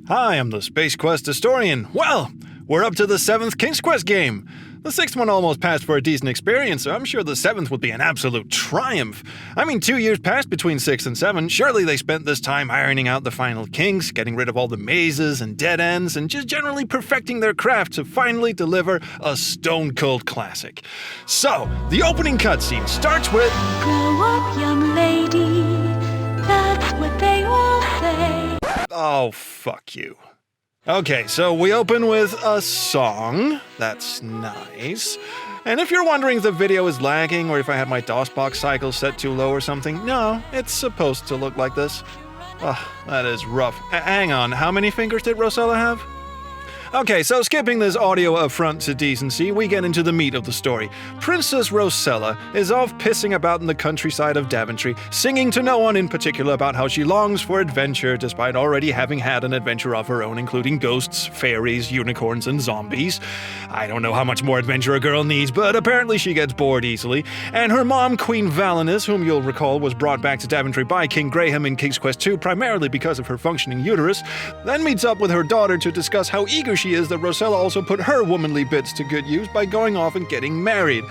Hi, I'm the Space Quest historian. Well, we're up to the 7th King's Quest game. The 6th one almost passed for a decent experience, so I'm sure the 7th would be an absolute triumph. I mean, 2 years passed between 6 and 7. Surely they spent this time ironing out the final kings, getting rid of all the mazes and dead ends, and just generally perfecting their craft to finally deliver a stone-cold classic. So, the opening cutscene starts with... Grow up, young lady, that's what they all say. Oh, fuck you. Okay, so we open with a song. That's nice. And if you're wondering if the video is lagging or if I have my DOSBox cycle set too low or something, no, it's supposed to look like this. Ugh, that is rough. Hang on, how many fingers did Rosella have? Okay, so skipping this audio affront to decency, we get into the meat of the story. Princess Rosella is off pissing about in the countryside of Daventry, singing to no one in particular about how she longs for adventure despite already having had an adventure of her own, including ghosts, fairies, unicorns, and zombies. I don't know how much more adventure a girl needs, but apparently she gets bored easily. And her mom, Queen Valanice, whom you'll recall was brought back to Daventry by King Graham in King's Quest II primarily because of her functioning uterus, then meets up with her daughter to discuss how eager she is that Rosella also put her womanly bits to good use by going off and getting married.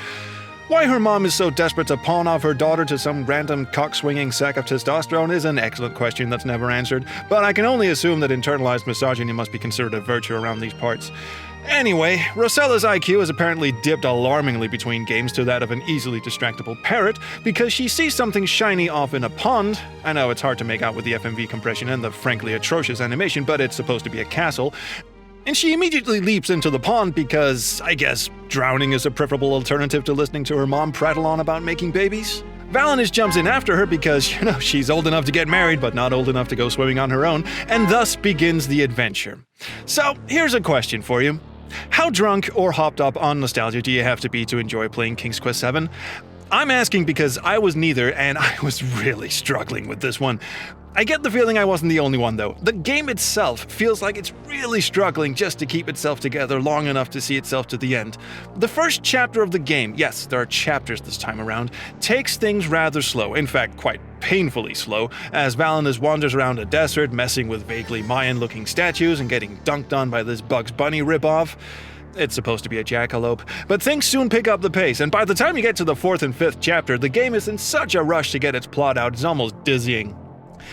Why her mom is so desperate to pawn off her daughter to some random cock-swinging sack of testosterone is an excellent question that's never answered, but I can only assume that internalized misogyny must be considered a virtue around these parts. Anyway, Rosella's IQ has apparently dipped alarmingly between games to that of an easily distractible parrot because she sees something shiny off in a pond. I know it's hard to make out with the FMV compression and the frankly atrocious animation, but it's supposed to be a castle. And she immediately leaps into the pond because, I guess, drowning is a preferable alternative to listening to her mom prattle on about making babies. Valanice jumps in after her because, she's old enough to get married, but not old enough to go swimming on her own, and thus begins the adventure. So, here's a question for you. How drunk or hopped up on nostalgia do you have to be to enjoy playing King's Quest VII? I'm asking because I was neither, and I was really struggling with this one. I get the feeling I wasn't the only one, though. The game itself feels like it's really struggling just to keep itself together long enough to see itself to the end. The first chapter of the game, yes, there are chapters this time around, takes things rather slow, in fact, quite painfully slow, as Valanice wanders around a desert, messing with vaguely Mayan-looking statues and getting dunked on by this Bugs Bunny ripoff. It's supposed to be a jackalope, but things soon pick up the pace, and by the time you get to the 4th and 5th chapter, the game is in such a rush to get its plot out, it's almost dizzying.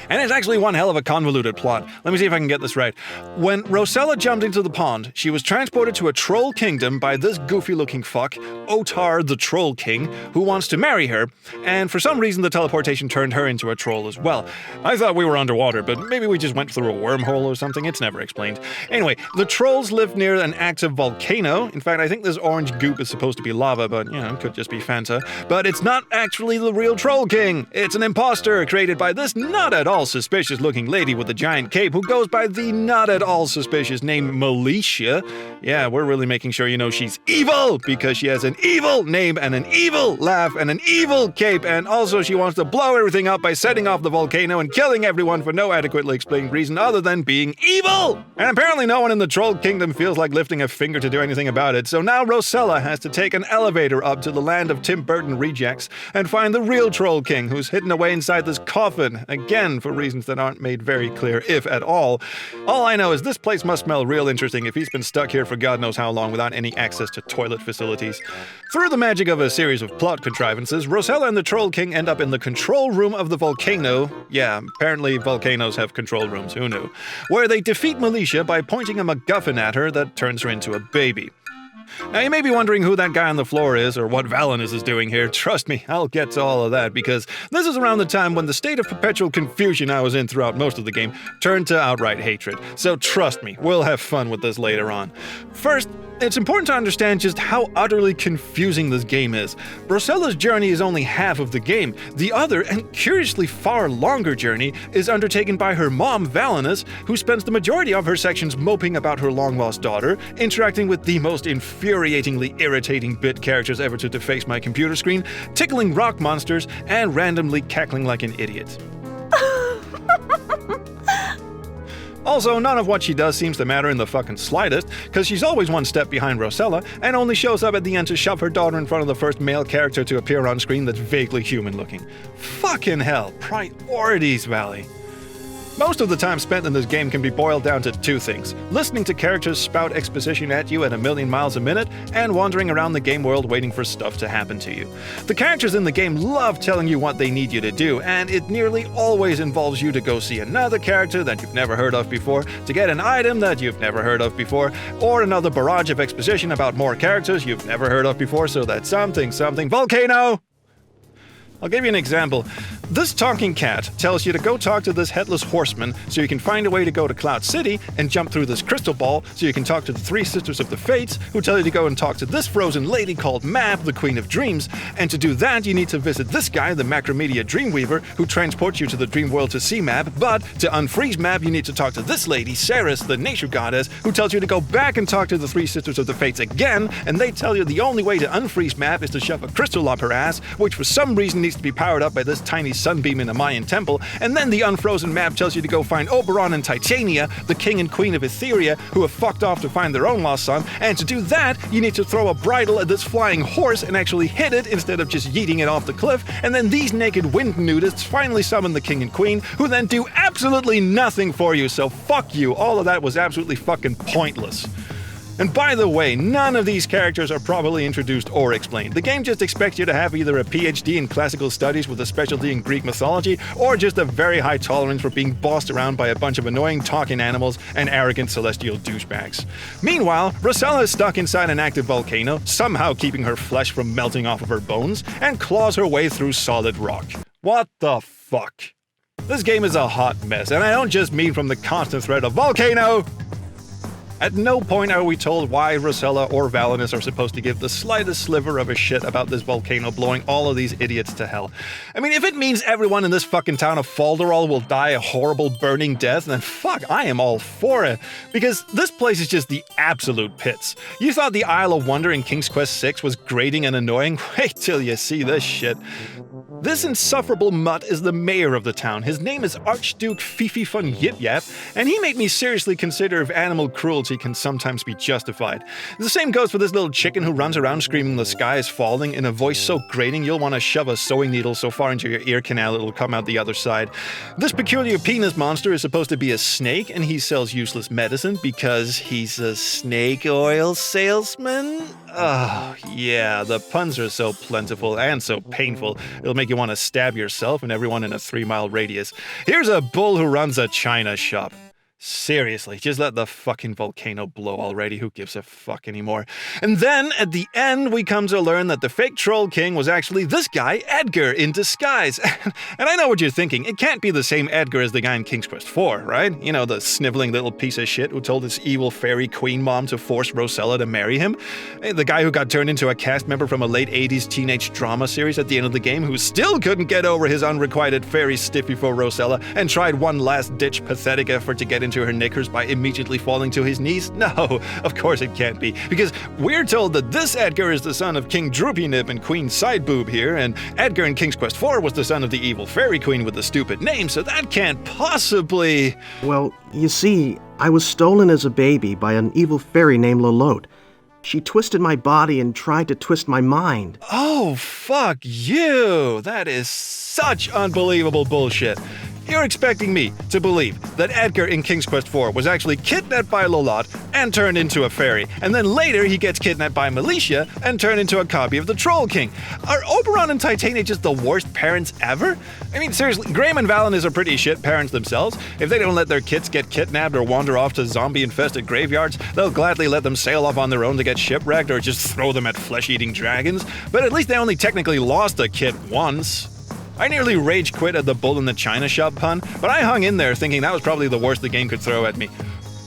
And it's actually one hell of a convoluted plot. Let me see if I can get this right. When Rosella jumped into the pond, she was transported to a troll kingdom by this goofy-looking fuck, Otar the Troll King, who wants to marry her, and for some reason the teleportation turned her into a troll as well. I thought we were underwater, but maybe we just went through a wormhole or something. It's never explained. Anyway, the trolls live near an active volcano. In fact, I think this orange goop is supposed to be lava, but, it could just be Fanta. But it's not actually the real Troll King. It's an imposter created by this not at all suspicious looking lady with a giant cape who goes by the not at all suspicious name Militia. Yeah, we're really making sure you know she's evil because she has an evil name and an evil laugh and an evil cape, and also she wants to blow everything up by setting off the volcano and killing everyone for no adequately explained reason other than being evil. And apparently no one in the Troll Kingdom feels like lifting a finger to do anything about it, so now Rosella has to take an elevator up to the land of Tim Burton rejects and find the real Troll King who's hidden away inside this coffin, again for reasons that aren't made very clear, if at all. All I know is this place must smell real interesting if he's been stuck here for God knows how long without any access to toilet facilities. Through the magic of a series of plot contrivances, Rosella and the Troll King end up in the control room of the volcano. Yeah, apparently volcanoes have control rooms, who knew? Where they defeat Militia by pointing a MacGuffin at her that turns her into a baby. Now, you may be wondering who that guy on the floor is or what Valanice is doing here. Trust me, I'll get to all of that because this is around the time when the state of perpetual confusion I was in throughout most of the game turned to outright hatred. So trust me, we'll have fun with this later on. First, it's important to understand just how utterly confusing this game is. Rosella's journey is only half of the game. The other, and curiously far longer journey, is undertaken by her mom, Valanice, who spends the majority of her sections moping about her long-lost daughter, interacting with the most infuriatingly irritating bit characters ever to deface my computer screen, tickling rock monsters, and randomly cackling like an idiot. Also, none of what she does seems to matter in the fucking slightest, because she's always one step behind Rosella, and only shows up at the end to shove her daughter in front of the first male character to appear on screen that's vaguely human-looking. Fucking hell, priorities, Valley. Most of the time spent in this game can be boiled down to two things: listening to characters spout exposition at you at a million miles a minute, and wandering around the game world waiting for stuff to happen to you. The characters in the game love telling you what they need you to do, and it nearly always involves you to go see another character that you've never heard of before, to get an item that you've never heard of before, or another barrage of exposition about more characters you've never heard of before, so that something VOLCANO! I'll give you an example. This talking cat tells you to go talk to this headless horseman so you can find a way to go to Cloud City and jump through this crystal ball so you can talk to the three sisters of the Fates, who tell you to go and talk to this frozen lady called Mab, the Queen of Dreams, and to do that you need to visit this guy, the Macromedia Dreamweaver, who transports you to the dream world to see Mab, but to unfreeze Mab you need to talk to this lady, Ceres, the nature goddess, who tells you to go back and talk to the three sisters of the Fates again, and they tell you the only way to unfreeze Mab is to shove a crystal up her ass, which for some reason needs to be powered up by this tiny sunbeam in a Mayan temple, and then the unfrozen map tells you to go find Oberon and Titania, the king and queen of Etheria, who have fucked off to find their own lost son, and to do that, you need to throw a bridle at this flying horse and actually hit it instead of just yeeting it off the cliff, and then these naked wind nudists finally summon the king and queen, who then do absolutely nothing for you, so fuck you, all of that was absolutely fucking pointless. And by the way, none of these characters are properly introduced or explained. The game just expects you to have either a PhD in classical studies with a specialty in Greek mythology, or just a very high tolerance for being bossed around by a bunch of annoying talking animals and arrogant celestial douchebags. Meanwhile, Rosella is stuck inside an active volcano, somehow keeping her flesh from melting off of her bones, and claws her way through solid rock. What the fuck? This game is a hot mess, and I don't just mean from the constant threat of VOLCANO! At no point are we told why Rosella or Valanice are supposed to give the slightest sliver of a shit about this volcano blowing all of these idiots to hell. I mean, if it means everyone in this fucking town of Falderall will die a horrible burning death, then fuck, I am all for it. Because this place is just the absolute pits. You thought the Isle of Wonder in King's Quest VI was grating and annoying? Wait till you see this shit. This insufferable mutt is the mayor of the town. His name is Archduke Fifi von Yip Yap, and he made me seriously consider if animal cruelty can sometimes be justified. The same goes for this little chicken who runs around screaming the sky is falling in a voice so grating you'll want to shove a sewing needle so far into your ear canal it'll come out the other side. This peculiar penis monster is supposed to be a snake, and he sells useless medicine because he's a snake oil salesman? Oh, yeah, the puns are so plentiful and so painful, it'll make you want to stab yourself and everyone in a 3-mile radius. Here's a bull who runs a china shop. Seriously, just let the fucking volcano blow already, who gives a fuck anymore? And then, at the end, we come to learn that the fake troll king was actually this guy, Edgar, in disguise. And I know what you're thinking, it can't be the same Edgar as the guy in King's Quest IV, right? You know, the sniveling little piece of shit who told his evil fairy queen mom to force Rosella to marry him? The guy who got turned into a cast member from a late 80s teenage drama series at the end of the game, who still couldn't get over his unrequited fairy stiffy for Rosella and tried one last-ditch pathetic effort to get into her knickers by immediately falling to his knees? No, of course it can't be, because we're told that this Edgar is the son of King Droopy Nip and Queen Sideboob here, and Edgar in King's Quest IV was the son of the evil fairy queen with the stupid name, so that can't possibly... Well, you see, I was stolen as a baby by an evil fairy named Lolotte. She twisted my body and tried to twist my mind. Oh, fuck you! That is such unbelievable bullshit. You're expecting me to believe that Edgar in King's Quest IV was actually kidnapped by Lolotte and turned into a fairy, and then later he gets kidnapped by Militia and turned into a copy of the Troll King. Are Oberon and Titania just the worst parents ever? I mean, seriously, Graham and Valanice are pretty shit parents themselves. If they don't let their kids get kidnapped or wander off to zombie-infested graveyards, they'll gladly let them sail off on their own to get shipwrecked or just throw them at flesh-eating dragons. But at least they only technically lost a kid once. I nearly rage quit at the bull in the china shop pun, but I hung in there thinking that was probably the worst the game could throw at me.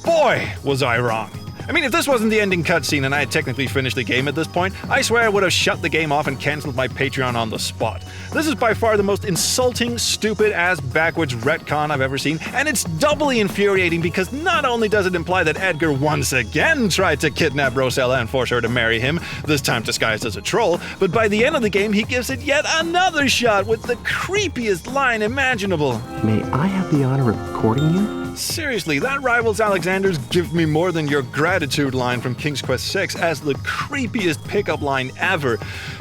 Boy, was I wrong. I mean, if this wasn't the ending cutscene and I had technically finished the game at this point, I swear I would have shut the game off and canceled my Patreon on the spot. This is by far the most insulting, stupid-ass, backwards retcon I've ever seen, and it's doubly infuriating because not only does it imply that Edgar once again tried to kidnap Rosella and force her to marry him, this time disguised as a troll, but by the end of the game he gives it yet another shot with the creepiest line imaginable. May I have the honor of courting you? Seriously, that rivals Alexander's "give me more than your gratitude" line from King's Quest VI as the creepiest pickup line ever.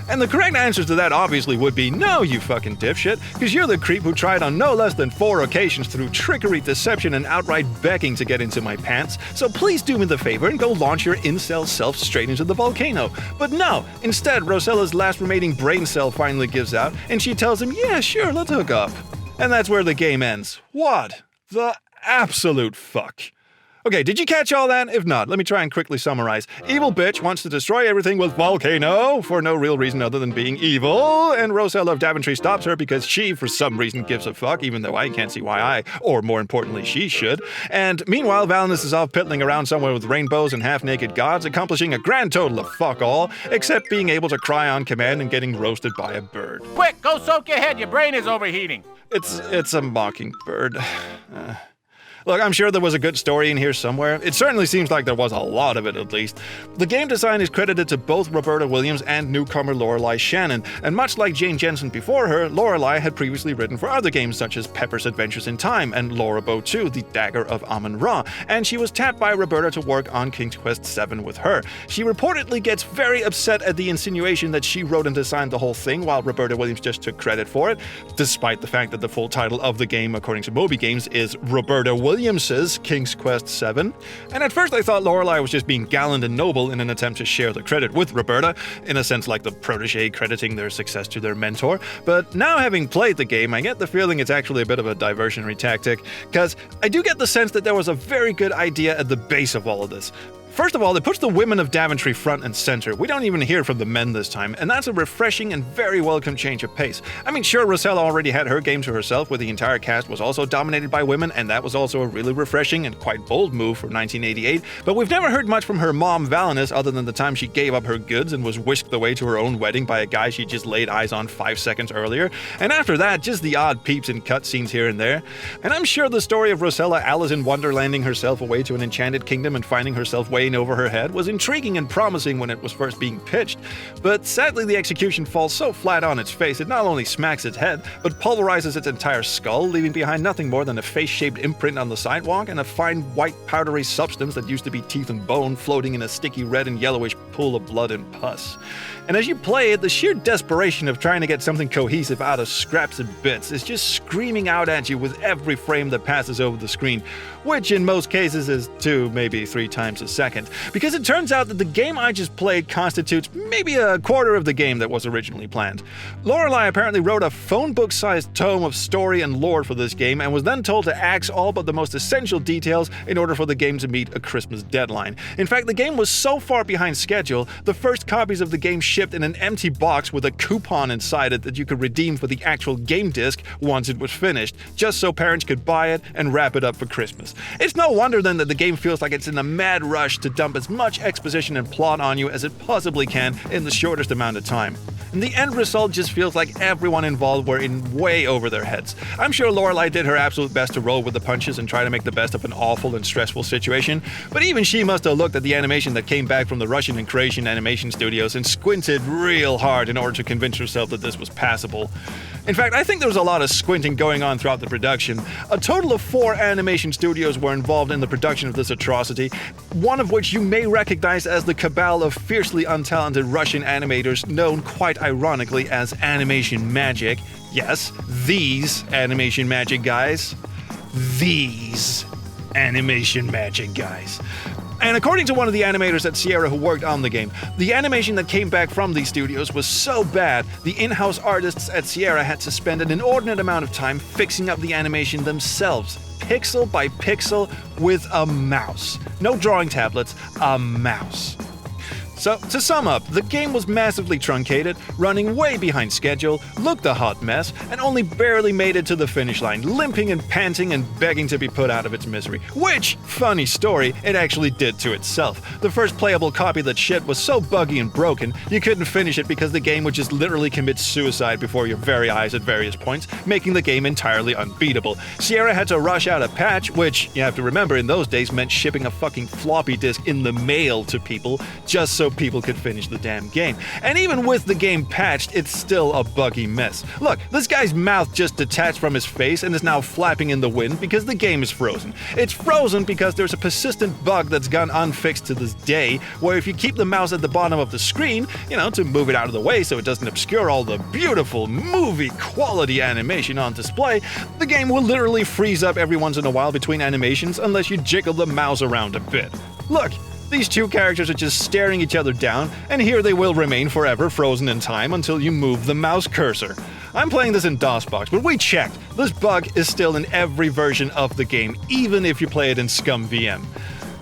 And the correct answer to that obviously would be no, you fucking dipshit, because you're the creep who tried on no less than 4 occasions through trickery, deception, and outright begging to get into my pants. So please do me the favor and go launch your incel self straight into the volcano. But no, instead, Rosella's last remaining brain cell finally gives out, and she tells him, yeah, sure, let's hook up. And that's where the game ends. What the absolute fuck? Okay, did you catch all that? If not, let me try and quickly summarize. Evil bitch wants to destroy everything with volcano for no real reason other than being evil, and Rosella of Daventry stops her because she, for some reason, gives a fuck, even though I can't see why I, or more importantly, she should. And meanwhile, Valanice is off piddling around somewhere with rainbows and half-naked gods, accomplishing a grand total of fuck all, except being able to cry on command and getting roasted by a bird. Quick, go soak your head. Your brain is overheating. It's a mockingbird. Look, I'm sure there was a good story in here somewhere. It certainly seems like there was a lot of it, at least. The game design is credited to both Roberta Williams and newcomer Lorelei Shannon, and much like Jane Jensen before her, Lorelei had previously written for other games such as Pepper's Adventures in Time and Lorabo 2, The Dagger of Amun-Ra, and she was tapped by Roberta to work on King's Quest VII with her. She reportedly gets very upset at the insinuation that she wrote and designed the whole thing while Roberta Williams just took credit for it, despite the fact that the full title of the game, according to Moby Games, is Roberta Williams's King's Quest VII. And at first I thought Lorelei was just being gallant and noble in an attempt to share the credit with Roberta, in a sense like the protege crediting their success to their mentor. But now having played the game, I get the feeling it's actually a bit of a diversionary tactic, because I do get the sense that there was a very good idea at the base of all of this. First of all, it puts the women of Daventry front and center. We don't even hear from the men this time, and that's a refreshing and very welcome change of pace. I mean, sure, Rosella already had her game to herself, where the entire cast was also dominated by women, and that was also a really refreshing and quite bold move for 1988, but we've never heard much from her mom, Valanice, other than the time she gave up her goods and was whisked away to her own wedding by a guy she just laid eyes on 5 seconds earlier, and after that, just the odd peeps and cutscenes here and there. And I'm sure the story of Rosella Alice in Wonderlanding herself away to an enchanted kingdom and finding herself way over her head was intriguing and promising when it was first being pitched, but sadly the execution falls so flat on its face it not only smacks its head, but pulverizes its entire skull, leaving behind nothing more than a face-shaped imprint on the sidewalk and a fine white powdery substance that used to be teeth and bone floating in a sticky red and yellowish pool of blood and pus. And as you play it, the sheer desperation of trying to get something cohesive out of scraps and bits is just screaming out at you with every frame that passes over the screen, which in most cases is 2, maybe 3 times a second. Because it turns out that the game I just played constitutes maybe a quarter of the game that was originally planned. Lorelei apparently wrote a phone book-sized tome of story and lore for this game and was then told to axe all but the most essential details in order for the game to meet a Christmas deadline. In fact, the game was so far behind schedule, the first copies of the game shipped in an empty box with a coupon inside it that you could redeem for the actual game disc once it was finished, just so parents could buy it and wrap it up for Christmas. It's no wonder then that the game feels like it's in a mad rush to dump as much exposition and plot on you as it possibly can in the shortest amount of time. And the end result just feels like everyone involved were in way over their heads. I'm sure Lorelei did her absolute best to roll with the punches and try to make the best of an awful and stressful situation, but even she must have looked at the animation that came back from the Russian and Croatian animation studios and squinted real hard in order to convince herself that this was passable. In fact, I think there was a lot of squinting going on throughout the production. A total of 4 animation studios were involved in the production of this atrocity, one of which you may recognize as the cabal of fiercely untalented Russian animators known quite ironically as Animation Magic. Yes, these Animation Magic guys. These Animation Magic guys. And according to one of the animators at Sierra who worked on the game, the animation that came back from these studios was so bad, the in-house artists at Sierra had to spend an inordinate amount of time fixing up the animation themselves, pixel by pixel, with a mouse. No drawing tablets, a mouse. So, to sum up, the game was massively truncated, running way behind schedule, looked a hot mess, and only barely made it to the finish line, limping and panting and begging to be put out of its misery. Which, funny story, it actually did to itself. The first playable copy that shipped was so buggy and broken, you couldn't finish it because the game would just literally commit suicide before your very eyes at various points, making the game entirely unbeatable. Sierra had to rush out a patch, which, you have to remember, in those days meant shipping a fucking floppy disk in the mail to people, just so so people could finish the damn game. And even with the game patched, it's still a buggy mess. Look, this guy's mouth just detached from his face and is now flapping in the wind because the game is frozen. It's frozen because there's a persistent bug that's gone unfixed to this day, where if you keep the mouse at the bottom of the screen, to move it out of the way so it doesn't obscure all the beautiful movie quality animation on display, the game will literally freeze up every once in a while between animations unless you jiggle the mouse around a bit. Look, these two characters are just staring each other down, and here they will remain forever frozen in time until you move the mouse cursor. I'm playing this in DOSBox, but we checked. This bug is still in every version of the game, even if you play it in ScumVM.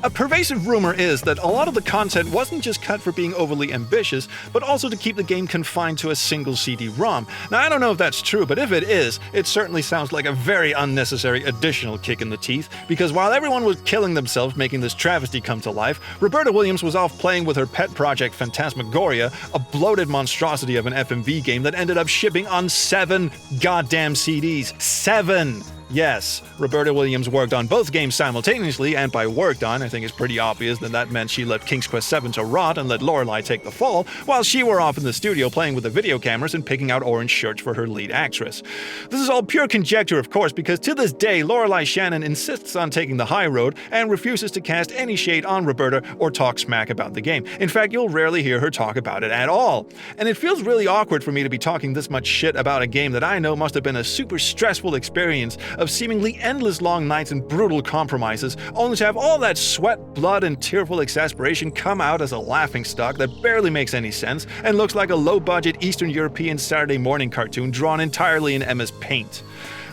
A pervasive rumor is that a lot of the content wasn't just cut for being overly ambitious, but also to keep the game confined to a single CD-ROM. Now, I don't know if that's true, but if it is, it certainly sounds like a very unnecessary additional kick in the teeth, because while everyone was killing themselves making this travesty come to life, Roberta Williams was off playing with her pet project Phantasmagoria, a bloated monstrosity of an FMV game that ended up shipping on 7 goddamn CDs. 7! Yes, Roberta Williams worked on both games simultaneously, and by worked on, I think it's pretty obvious that meant she left King's Quest VII to rot and let Lorelei take the fall, while she were off in the studio playing with the video cameras and picking out orange shirts for her lead actress. This is all pure conjecture, of course, because to this day, Lorelei Shannon insists on taking the high road and refuses to cast any shade on Roberta or talk smack about the game. In fact, you'll rarely hear her talk about it at all. And it feels really awkward for me to be talking this much shit about a game that I know must have been a super stressful experience of seemingly endless long nights and brutal compromises, only to have all that sweat, blood, and tearful exasperation come out as a laughingstock that barely makes any sense and looks like a low-budget Eastern European Saturday morning cartoon drawn entirely in MS Paint.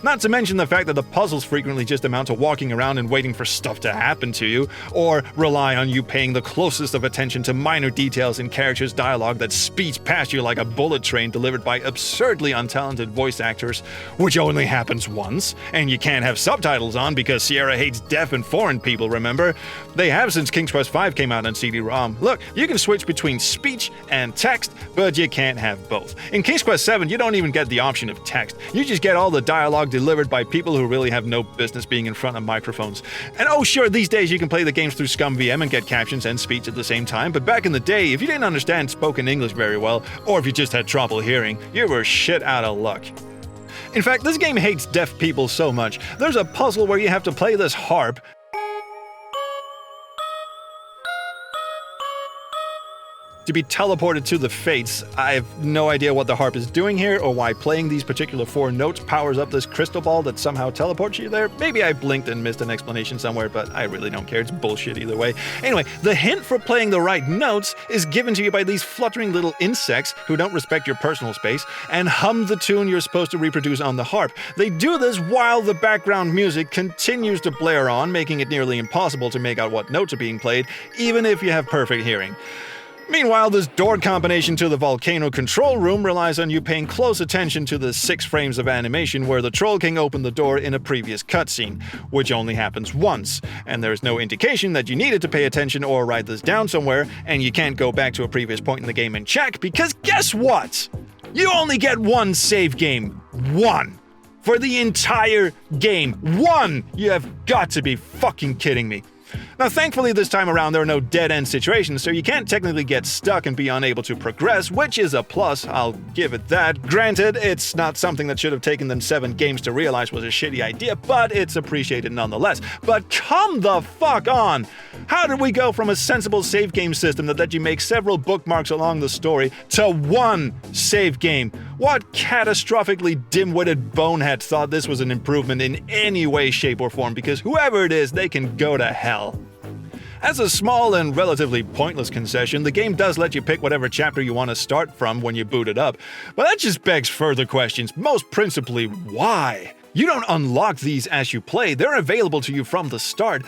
Not to mention the fact that the puzzles frequently just amount to walking around and waiting for stuff to happen to you, or rely on you paying the closest of attention to minor details in characters' dialogue that speeds past you like a bullet train delivered by absurdly untalented voice actors, which only happens once, and you can't have subtitles on because Sierra hates deaf and foreign people, remember? They have since King's Quest V came out on CD-ROM. Look, you can switch between speech and text, but you can't have both. In King's Quest VII, you don't even get the option of text. You just get all the dialogue delivered by people who really have no business being in front of microphones. And oh sure, these days you can play the games through ScumVM and get captions and speech at the same time, but back in the day, if you didn't understand spoken English very well, or if you just had trouble hearing, you were shit out of luck. In fact, this game hates deaf people so much. There's a puzzle where you have to play this harp to be teleported to the Fates. I have no idea what the harp is doing here or why playing these particular 4 notes powers up this crystal ball that somehow teleports you there. Maybe I blinked and missed an explanation somewhere, but I really don't care. It's bullshit either way. Anyway, the hint for playing the right notes is given to you by these fluttering little insects who don't respect your personal space and hum the tune you're supposed to reproduce on the harp. They do this while the background music continues to blare on, making it nearly impossible to make out what notes are being played, even if you have perfect hearing. Meanwhile, this door combination to the volcano control room relies on you paying close attention to the 6 frames of animation where the Troll King opened the door in a previous cutscene, which only happens once, and there's no indication that you needed to pay attention or write this down somewhere, and you can't go back to a previous point in the game and check, because guess what? You only get 1 save game. 1. For the entire game. 1! You have got to be fucking kidding me. Now, thankfully, this time around there are no dead-end situations, so you can't technically get stuck and be unable to progress, which is a plus, I'll give it that. Granted, it's not something that should have taken them 7 games to realize was a shitty idea, but it's appreciated nonetheless. But come the fuck on! How did we go from a sensible save game system that let you make several bookmarks along the story to 1 save game? What catastrophically dim-witted bonehead thought this was an improvement in any way, shape, or form? Because whoever it is, they can go to hell. As a small and relatively pointless concession, the game does let you pick whatever chapter you want to start from when you boot it up. But that just begs further questions, most principally, why? You don't unlock these as you play, they're available to you from the start.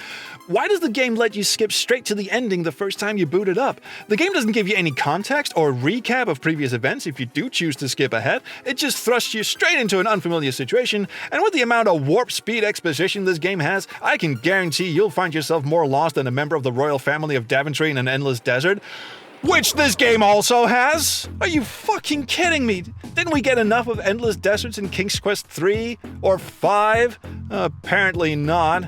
Why does the game let you skip straight to the ending the first time you boot it up? The game doesn't give you any context or recap of previous events if you do choose to skip ahead. It just thrusts you straight into an unfamiliar situation, and with the amount of warp speed exposition this game has, I can guarantee you'll find yourself more lost than a member of the royal family of Daventry in an endless desert. Which this game also has? Are you fucking kidding me? Didn't we get enough of endless deserts in King's Quest 3 or 5? Apparently not.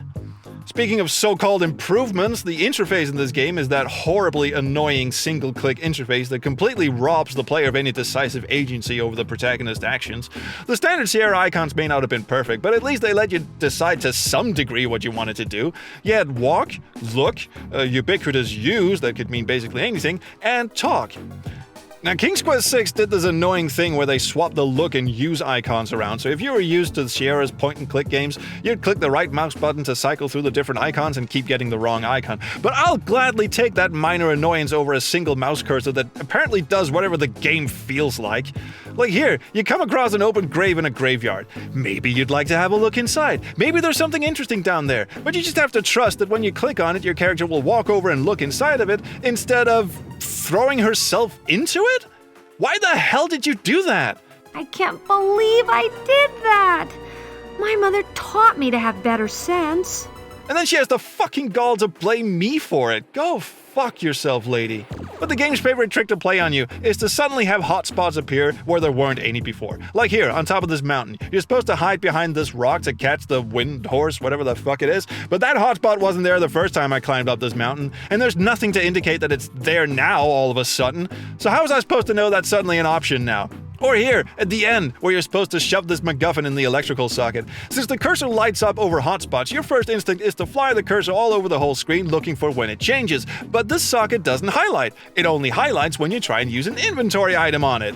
Speaking of so-called improvements, the interface in this game is that horribly annoying single-click interface that completely robs the player of any decisive agency over the protagonist's actions. The standard Sierra icons may not have been perfect, but at least they let you decide to some degree what you wanted to do. You had walk, look, ubiquitous use, that could mean basically anything, and talk. Now, King's Quest VI did this annoying thing where they swapped the look and use icons around, so if you were used to Sierra's point-and-click games, you'd click the right mouse button to cycle through the different icons and keep getting the wrong icon. But I'll gladly take that minor annoyance over a single mouse cursor that apparently does whatever the game feels like. Like here, you come across an open grave in a graveyard. Maybe you'd like to have a look inside. Maybe there's something interesting down there, but you just have to trust that when you click on it, your character will walk over and look inside of it instead of throwing herself into it? Why the hell did you do that? I can't believe I did that! My mother taught me to have better sense. And then she has the fucking gall to blame me for it. Go fuck yourself, lady. But the game's favorite trick to play on you is to suddenly have hotspots appear where there weren't any before. Like here, on top of this mountain. You're supposed to hide behind this rock to catch the wind horse, whatever the fuck it is, but that hotspot wasn't there the first time I climbed up this mountain, and there's nothing to indicate that it's there now all of a sudden. So how was I supposed to know that's suddenly an option now? Or here, at the end, where you're supposed to shove this MacGuffin in the electrical socket. Since the cursor lights up over hotspots, your first instinct is to fly the cursor all over the whole screen looking for when it changes. But this socket doesn't highlight. It only highlights when you try and use an inventory item on it.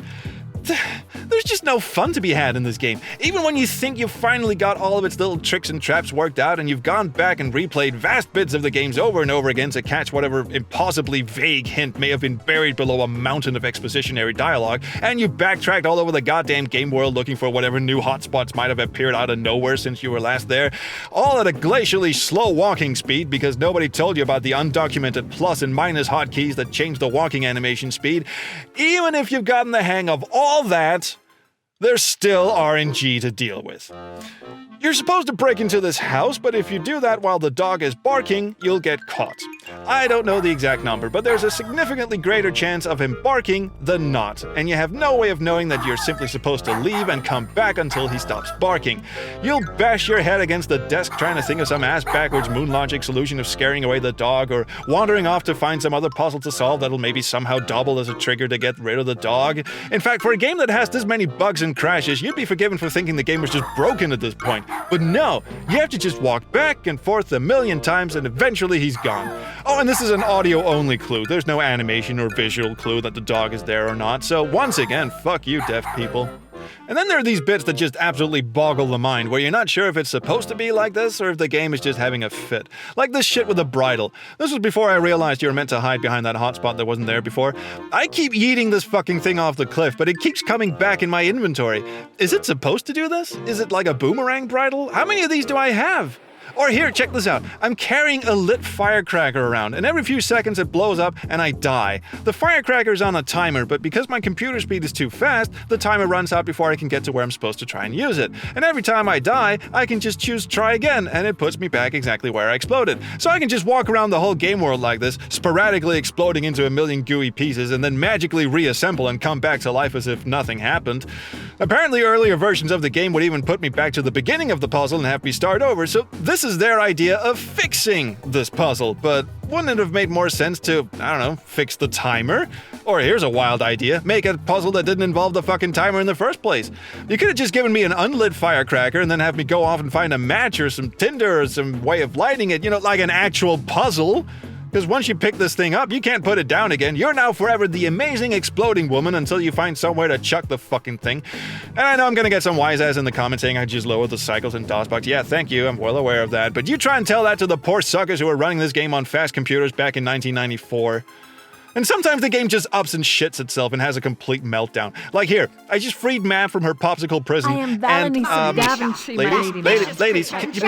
There's just no fun to be had in this game. Even when you think you've finally got all of its little tricks and traps worked out and you've gone back and replayed vast bits of the games over and over again to catch whatever impossibly vague hint may have been buried below a mountain of expositionary dialogue, and you backtracked all over the goddamn game world looking for whatever new hotspots might have appeared out of nowhere since you were last there, all at a glacially slow walking speed because nobody told you about the undocumented plus and minus hotkeys that change the walking animation speed. Even if you've gotten the hang of all that, there's still RNG to deal with. You're supposed to break into this house, but if you do that while the dog is barking, you'll get caught. I don't know the exact number, but there's a significantly greater chance of him barking than not, and you have no way of knowing that you're simply supposed to leave and come back until he stops barking. You'll bash your head against the desk trying to think of some ass-backwards moon logic solution of scaring away the dog, or wandering off to find some other puzzle to solve that'll maybe somehow double as a trigger to get rid of the dog. In fact, for a game that has this many bugs and crashes, you'd be forgiven for thinking the game was just broken at this point. But no, you have to just walk back and forth a million times and eventually he's gone. Oh, and this is an audio-only clue. There's no animation or visual clue that the dog is there or not, so once again, fuck you, deaf people. And then there are these bits that just absolutely boggle the mind, where you're not sure if it's supposed to be like this or if the game is just having a fit. Like this shit with the bridle. This was before I realized you were meant to hide behind that hotspot that wasn't there before. I keep yeeting this fucking thing off the cliff, but it keeps coming back in my inventory. Is it supposed to do this? Is it like a boomerang bridle? How many of these do I have? Or here, check this out. I'm carrying a lit firecracker around, and every few seconds it blows up and I die. The firecracker's on a timer, but because my computer speed is too fast, the timer runs out before I can get to where I'm supposed to try and use it. And every time I die, I can just choose try again, and it puts me back exactly where I exploded. So I can just walk around the whole game world like this, sporadically exploding into a million gooey pieces, and then magically reassemble and come back to life as if nothing happened. Apparently earlier versions of the game would even put me back to the beginning of the puzzle and have me start over, so this is their idea of fixing this puzzle, but wouldn't it have made more sense to, I don't know, fix the timer? Or here's a wild idea, make a puzzle that didn't involve the fucking timer in the first place. You could have just given me an unlit firecracker and then have me go off and find a match or some tinder or some way of lighting it, you know, like an actual puzzle. Because once you pick this thing up, you can't put it down again. You're now forever the amazing exploding woman until you find somewhere to chuck the fucking thing. And I know I'm gonna get some wise ass in the comments saying I just lowered the cycles in DOSBox. Yeah, thank you, I'm well aware of that. But you try and tell that to the poor suckers who were running this game on fast computers back in 1994. And sometimes the game just ups and shits itself and has a complete meltdown. Like here, I just freed Mav from her popsicle prison. I am Valanice of Daventry, ladies, can you,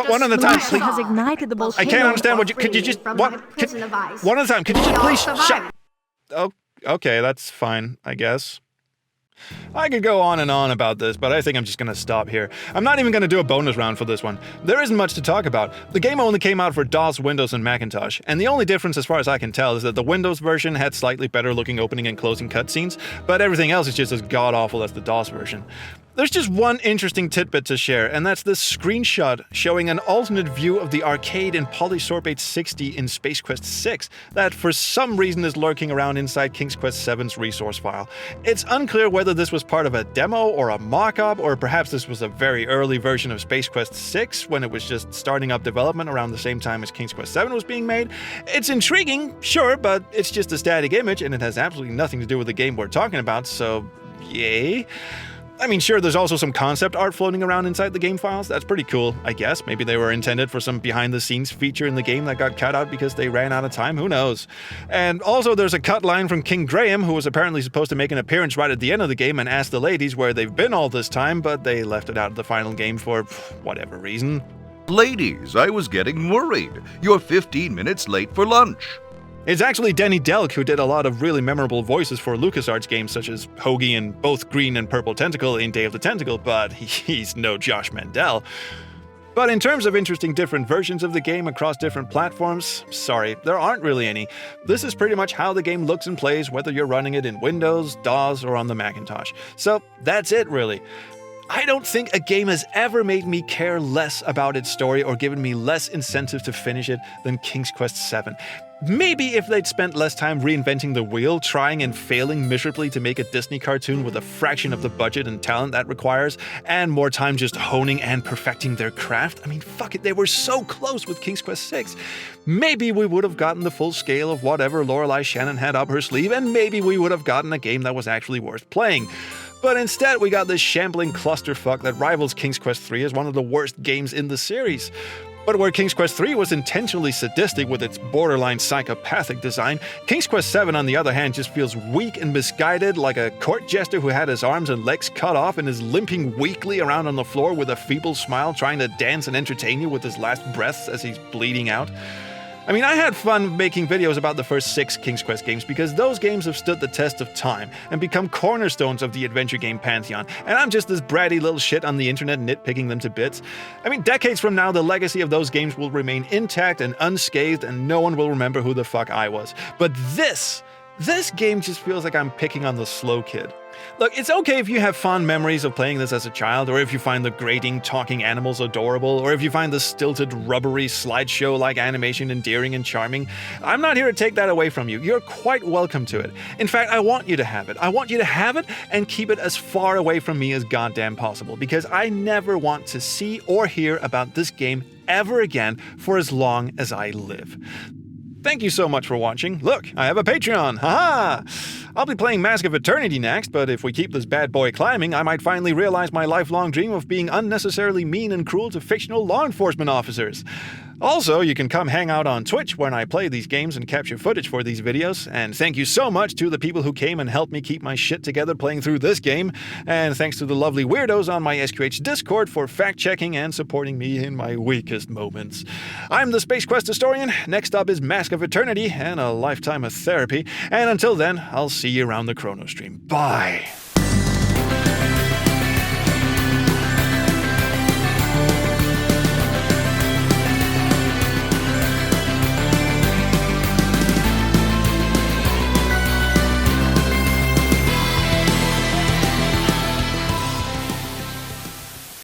one at a time, please. Has ignited the volcano. I can't understand what you, could you just, one at a time, could you just please shut? Oh, okay, that's fine, I guess. I could go on and on about this, but I think I'm just gonna stop here. I'm not even gonna do a bonus round for this one. There isn't much to talk about. The game only came out for DOS, Windows, and Macintosh, and the only difference as far as I can tell is that the Windows version had slightly better looking opening and closing cutscenes, but everything else is just as god-awful as the DOS version. There's just one interesting tidbit to share, and that's this screenshot showing an alternate view of the arcade in Polysorbate 60 in Space Quest 6 that for some reason is lurking around inside King's Quest 7's resource file. It's unclear whether this was part of a demo or a mock-up, or perhaps this was a very early version of Space Quest 6 when it was just starting up development around the same time as King's Quest 7 was being made. It's intriguing, sure, but it's just a static image and it has absolutely nothing to do with the game we're talking about, so yay. I mean, sure, there's also some concept art floating around inside the game files. That's pretty cool, I guess. Maybe they were intended for some behind-the-scenes feature in the game that got cut out because they ran out of time. Who knows? And also, there's a cut line from King Graham, who was apparently supposed to make an appearance right at the end of the game and ask the ladies where they've been all this time, but they left it out of the final game for whatever reason. Ladies, I was getting worried. You're 15 minutes late for lunch. It's actually Denny Delk who did a lot of really memorable voices for LucasArts games such as Hoagie and both Green and Purple Tentacle in Day of the Tentacle, but he's no Josh Mandel. But in terms of interesting different versions of the game across different platforms, sorry, there aren't really any. This is pretty much how the game looks and plays, whether you're running it in Windows, DOS, or on the Macintosh. So that's it, really. I don't think a game has ever made me care less about its story or given me less incentive to finish it than King's Quest VII. Maybe if they'd spent less time reinventing the wheel, trying and failing miserably to make a Disney cartoon with a fraction of the budget and talent that requires, and more time just honing and perfecting their craft. I mean, fuck it, they were so close with King's Quest VI. Maybe we would have gotten the full scale of whatever Lorelei Shannon had up her sleeve, and maybe we would have gotten a game that was actually worth playing. But instead, we got this shambling clusterfuck that rivals King's Quest III as one of the worst games in the series. But where King's Quest III was intentionally sadistic with its borderline psychopathic design, King's Quest VII, on the other hand, just feels weak and misguided, like a court jester who had his arms and legs cut off and is limping weakly around on the floor with a feeble smile, trying to dance and entertain you with his last breaths as he's bleeding out. I mean, I had fun making videos about the first 6 King's Quest games because those games have stood the test of time and become cornerstones of the adventure game pantheon, and I'm just this bratty little shit on the internet nitpicking them to bits. I mean, decades from now, the legacy of those games will remain intact and unscathed, and no one will remember who the fuck I was. But this game just feels like I'm picking on the slow kid. Look, it's okay if you have fond memories of playing this as a child, or if you find the grating talking animals adorable, or if you find the stilted, rubbery slideshow-like animation endearing and charming. I'm not here to take that away from you. You're quite welcome to it. In fact, I want you to have it. I want you to have it and keep it as far away from me as goddamn possible, because I never want to see or hear about this game ever again for as long as I live. Thank you so much for watching. Look, I have a Patreon. Haha! I'll be playing Mask of Eternity next, but if we keep this bad boy climbing, I might finally realize my lifelong dream of being unnecessarily mean and cruel to fictional law enforcement officers. Also, you can come hang out on Twitch when I play these games and capture footage for these videos, and thank you so much to the people who came and helped me keep my shit together playing through this game, and thanks to the lovely weirdos on my SQH Discord for fact-checking and supporting me in my weakest moments. I'm the Space Quest Historian. Next up is Mask of Eternity and a lifetime of therapy, and until then, I'll see you around the Chrono Stream. Bye!